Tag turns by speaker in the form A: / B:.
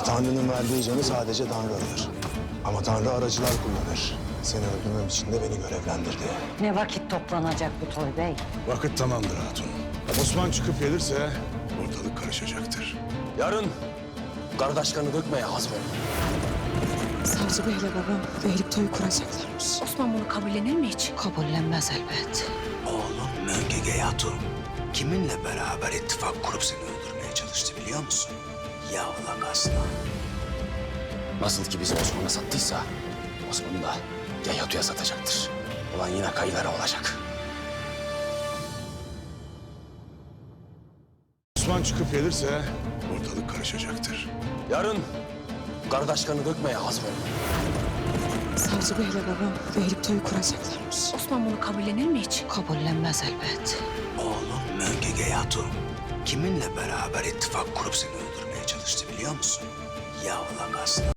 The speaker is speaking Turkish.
A: Tanrı'nın verdiği canı sadece Tanrı alır. Ama Tanrı aracılar kullanır. Seni öldürmem için de beni görevlendirdi.
B: Ne vakit toplanacak bu toy bey?
A: Vakit tamamdır hatun. Osman çıkıp gelirse ortalık karışacaktır. Yarın kardeş kanı dökmeye hazır olun.
C: Savcı beyle babam evlilik toyu kuracaklarmış.
B: Osman bunu kabullenir mi hiç?
C: Kabullenmez elbet.
D: Oğlum Möngege Hatun kiminle beraber ittifak kurup seni öldürmeye çalıştı biliyor musun? Yavlak aslan.
E: Nasıl ki bizi Osman'a sattıysa Osman'ı da Yayatu'ya satacaktır. Ulan yine kayılara olacak.
A: Osman çıkıp gelirse ortalık karışacaktır.
E: Yarın kardeş kanı dökmeye hazır olun.
C: Savcı beyle babam evlilik toyu kuracaklarmış.
B: Osman bunu kabullenir mi hiç?
C: Kabullenmez elbet.
D: Oğlum Möngege Hatun kiminle beraber ittifak kurup seni öldürmeye çalıştı biliyor musun? Yavlak aslan.